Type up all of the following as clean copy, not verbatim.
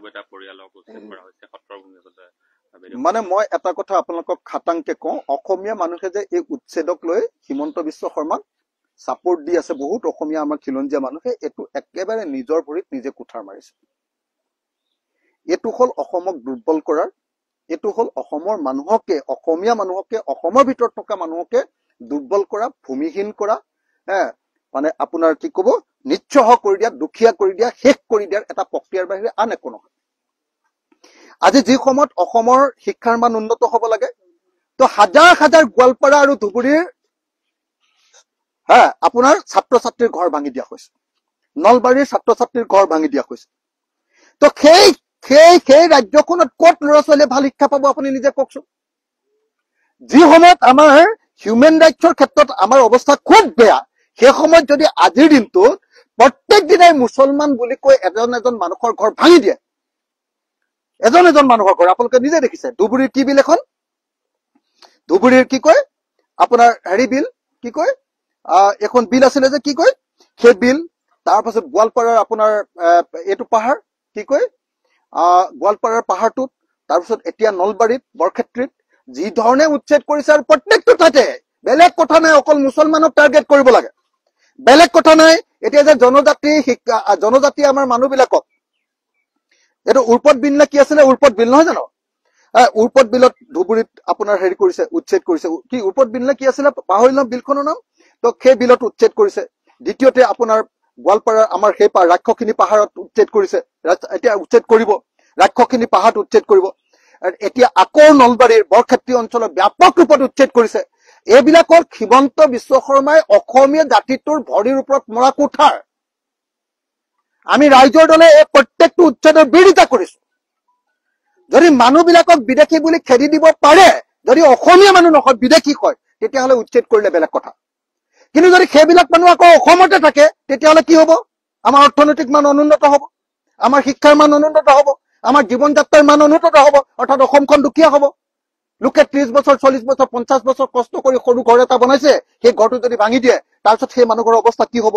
199টা পৰিয়ালক উচ্ছেদ কৰা হৈছে সত্ৰৰ ভূমিত। মানে মই এটা কথা আপোনালোকক খাটাংকে কওঁ, অসমীয়া মানুহে যে এই উচ্ছেদক লৈ হিমন্ত বিশ্ব শৰ্মাক সাপোৰ্ট দি আছে বহুত অসমীয়া আমাৰ খিলঞ্জীয়া মানুহে, এইটো একেবাৰে নিজৰ ভৰিত নিজে কুঠাৰ মাৰিছে। এইটো হল অসমক দুৰ্বল কৰাৰ, এইটো হল অসমৰ মানুহকে, অসমীয়া মানুহকে, অসমৰ ভিতৰত থকা মানুহকে দুৰ্বল কৰা, ভূমিহীন কৰা, মানে আপোনাৰ কি কব, নিচ্ছহ কৰি দিয়া, দুখীয়া কৰি দিয়া, শেষ কৰি দিয়াৰ এটা প্ৰক্ৰিয়াৰ বাহিৰে আন একো নহয়। আজি যি সময়ত অসমৰ শিক্ষাৰ মান উন্নত হব লাগে, তো হাজাৰ হাজাৰ গোৱালপাৰা আৰু ধুবুৰীৰ আপোনাৰ ছাত্ৰ ছাত্ৰীৰ ঘৰ ভাঙি দিয়া হৈছে, নলবাৰীৰ ছাত্ৰ ছাত্ৰীৰ ঘৰ ভাঙি দিয়া হৈছে। তো সেই ৰাজ্যখনত ক'ত ল'ৰা ছোৱালীয়ে ভাল শিক্ষা পাব আপুনি নিজে কওকচোন। যি সময়ত আমাৰ হিউমেন ৰাইটছৰ ক্ষেত্ৰত আমাৰ অৱস্থা খুব বেয়া, সেই সময়ত যদি আজিৰ দিনটোত প্ৰত্যেক দিনাই মুছলমান বুলি কৈ এজন এজন মানুহৰ ঘৰ ভাঙি দিয়ে, এজন এজন মানুহৰ ঘৰ, আপোনালোকে নিজে দেখিছে। ধুবুৰীৰ কি বিল এখন, ধুবুৰীৰ কি কয় আপোনাৰ হেৰি বিল, কি কয় এখন বিল আছিলে যে কি কয় সেই বিল, তাৰপাছত গোৱালপাৰাৰ আপোনাৰ এইটো পাহাৰ কি কয় গোৱালপাৰাৰ পাহাৰটোত, তাৰপিছত এতিয়া নলবাৰীত বৰক্ষেত্ৰীত যি ধৰণে উচ্ছেদ কৰিছে, আৰু প্ৰত্যেকটো ঠাইতে বেলেগ কথা নাই, অকল মুছলমানক টাৰ্গেট কৰিব লাগে, বেলেগ কথা নাই। এতিয়া যে জনজাতি আমাৰ মানুহবিলাকক, এইটো উৰ্পদ বিল নে কি আছিলে, উৰ্পদ বিল নহয় জানো, উৰ্পদ বিলত ধুবুৰীত আপোনাৰ হেৰি কৰিছে, উচ্ছেদ কৰিছে, কি উৰ্পদ বিল নে কি আছিলে পাহৰিলাম বিলখনৰ নাম, তো সেই বিলত উচ্ছেদ কৰিছে। দ্বিতীয়তে আপোনাৰ গোৱালপাৰাৰ আমাৰ সেই ৰাক্ষসিনী পাহাৰত উচ্ছেদ কৰিছে, এতিয়া উচ্ছেদ কৰিব, ৰাক্ষসিনী পাহাৰত উচ্ছেদ কৰিব। এতিয়া আকৌ নলবাৰীৰ বৰক্ষেত্ৰী অঞ্চলত ব্যাপক ৰূপত উচ্ছেদ কৰিছে। এইবিলাকৰ হিমন্ত বিশ্ব শৰ্মাই অসমীয়া জাতিটোৰ ভৰিৰ ওপৰত মৰা কুঠাৰ। আমি ৰাইজৰ দলে এই প্ৰত্যেকটো উচ্ছেদৰ বিৰোধিতা কৰিছো। যদি মানুহবিলাকক বিদেশী বুলি খেদি দিব পাৰে, যদি অসমীয়া মানুহ নহয় বিদেশী কয়, তেতিয়াহ'লে উচ্ছেদ কৰিলে বেলেগ কথা। কিন্তু যদি সেইবিলাক মানুহ আকৌ অসমতে থাকে, তেতিয়াহ'লে কি হব, আমাৰ অৰ্থনৈতিক মান অনুন্নত হব, আমাৰ শিক্ষাৰ মান অনুন্নত হব, আমাৰ জীৱন যাত্ৰাৰ মান অনুন্নত হব, অৰ্থাৎ অসমখন দুখীয়া হব। লোকে 30 বছৰ 40 বছৰ 50 বছৰ কষ্ট কৰি সৰু ঘৰ এটা বনাইছে, সেই ঘৰটো যদি ভাঙি দিয়ে, তাৰপিছত সেই মানুহৰ অৱস্থা কি হব।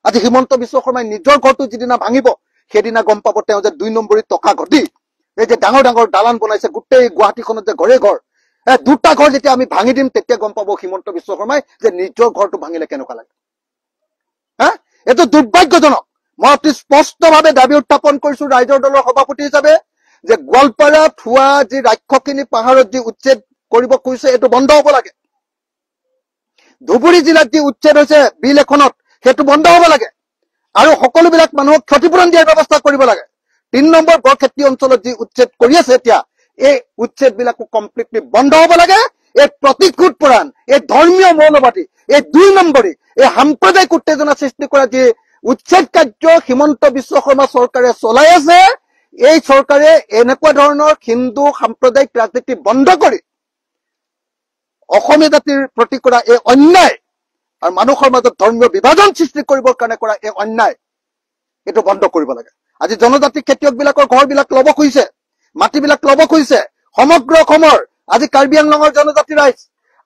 আজি হিমন্ত বিশ্ব শৰ্মাই নিজৰ ঘৰটো যিদিনা ভাঙিব, সেইদিনা গম পাব তেওঁ যে 2 নম্বৰী টকা ঘটি এই যে ডাঙৰ ডাঙৰ দালান বনাইছে গোটেই গুৱাহাটীখনত যে ঘৰে ঘৰ, দুটা ঘৰ যেতিয়া আমি ভাঙি দিম, তেতিয়া গম পাব হিমন্ত বিশ্ব শৰ্মাই যে নিজৰ ঘৰটো ভাঙিলে কেনেকুৱা লাগে। এইটো দুৰ্ভাগ্যজনক। মই অতি স্পষ্টভাৱে দাবী উত্থাপন কৰিছো ৰাইজৰ দলৰ সভাপতি হিচাপে, যে গোৱালপাৰাত হোৱা যি ৰাক্ষসিনী পাহাৰত যি উচ্ছেদ কৰিব খুজিছে, এইটো বন্ধ হব লাগে। ধুবুৰী জিলাত যি উচ্ছেদ হৈছে বিল এখনত, সেইটো বন্ধ হব লাগে, আৰু সকলোবিলাক মানুহক ক্ষতিপূৰণ দিয়াৰ ব্যৱস্থা কৰিব লাগে। 3 নম্বৰ বৰক্ষেত্ৰী অঞ্চলত যি উচ্ছেদ কৰি আছে এতিয়া, এই উচ্ছেদ বিলাকো কমপ্লিটলি বন্ধ হব লাগে। এই প্ৰতিশোধ পৰায়ণ, এই ধৰ্মীয় মৌলবাদী, এই 2 নম্বৰী, এই সাম্প্ৰদায়িক উত্তেজনা সৃষ্টি কৰা যি উচ্ছেদ কাৰ্য হিমন্ত বিশ্ব শৰ্মা চৰকাৰে চলাই আছে, এই চৰকাৰে এনেকুৱা ধৰণৰ হিন্দু সাম্প্ৰদায়িক ৰাজনীতি বন্ধ কৰি অসমীয়া জাতিৰ প্ৰতি কৰা এই অন্যায় আৰু মানুহৰ মাজত ধৰ্মীয় বিভাজন সৃষ্টি কৰিবৰ কাৰণে কৰা এই অন্যায়, এইটো বন্ধ কৰিব লাগে। আজি জনজাতি খেতিয়ক বিলাকৰ ঘৰ বিলাক লব খুজিছে, মাটিবিলাক লব খুজিছে, সমগ্ৰ অসমৰ আজি কাৰ্বি আংলঙৰ জনজাতি ৰাইজ,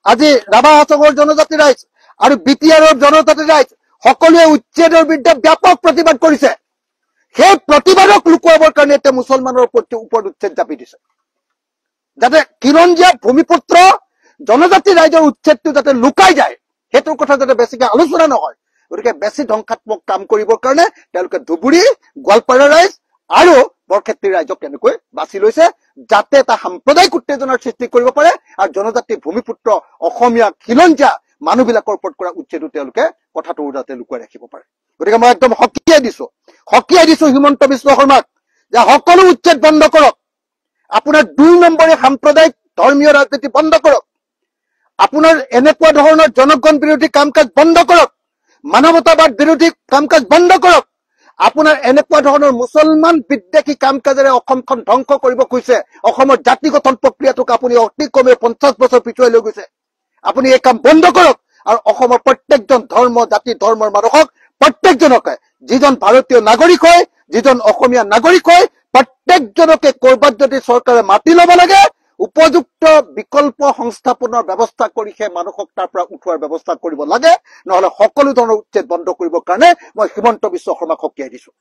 আজি ৰাভা হাছঙৰ জনজাতি ৰাইজ আৰু বিটিআৰৰ জনজাতি ৰাইজ সকলোৱে উচ্ছেদৰ বিৰুদ্ধে ব্যাপক প্ৰতিবাদ কৰিছে। সেই প্ৰতিবাদক লুকুৱাবৰ কাৰণে এতিয়া মুছলমানৰ ওপৰত উচ্ছেদ জাপি দিছে, যাতে খিলঞ্জীয়া ভূমিপুত্ৰ জনজাতি ৰাইজৰ উচ্ছেদটো যাতে লুকাই যায়, সেইটোৰ কথা যাতে বেছিকে আলোচনা নহয়। গতিকে বেছি ধ্বংসাত্মক কাম কৰিবৰ কাৰণে তেওঁলোকে ধুবুৰী, গোৱালপাৰা ৰাইজ আৰু বৰক্ষেত্ৰী ৰাইজক তেনেকৈ বাছি লৈছে, যাতে এটা সাম্প্ৰদায়িক উত্তেজনাৰ সৃষ্টি কৰিব পাৰে আৰু জনজাতি ভূমিপুত্ৰ অসমীয়া খিলঞ্জীয়া মানুহবিলাকৰ ওপৰত কৰা উচ্ছেদো তেওঁলোকে কথাটো যাতে লুকুৱাই ৰাখিব পাৰে। গতিকে মই একদম সকীয়াই দিছো হিমন্ত বিশ্ব শৰ্মাক, যে সকলো উচ্ছেদ বন্ধ কৰক, আপোনাৰ 2 নম্বৰী সাম্প্ৰদায়িক ধৰ্মীয় ৰাজনীতি বন্ধ কৰক, আপোনাৰ এনেকুৱা ধৰণৰ জনগণ বিৰোধী কাম কাজ বন্ধ কৰক, মানৱতাবাদ বিৰোধী কাম কাজ বন্ধ কৰক, আপোনাৰ এনেকুৱা ধৰণৰ মুছলমান বিদ্বেষী কাম কাজেৰে অসমখন ধ্বংস কৰিব খুজিছে, অসমৰ জাতি গঠন প্ৰক্ৰিয়াটোক আপুনি অতি কমে 50 বছৰ পিছুৱাই লৈ গৈছে, আপুনি এই কাম বন্ধ কৰক। আৰু অসমৰ প্ৰত্যেকজন ধৰ্ম জাতি ধৰ্মৰ মানুহক প্ৰত্যেকজনকে, যিজন ভাৰতীয় নাগৰিক হয়, যিজন অসমীয়া নাগৰিক হয়, প্ৰত্যেকজনকে কৰবাত যদি চৰকাৰে মাটি ল'ব লাগে, উপযুক্ত বিকল্প সংস্থাপনৰ ব্যৱস্থা কৰি সেই মানুহক তাৰ পৰা উঠোৱাৰ ব্যৱস্থা কৰিব লাগে, নহলে সকলো ধৰণৰ উচ্ছেদ বন্ধ কৰিবৰ কাৰণে মই হিমন্ত বিশ্ব শৰ্মাক সকীয়াই দিছো।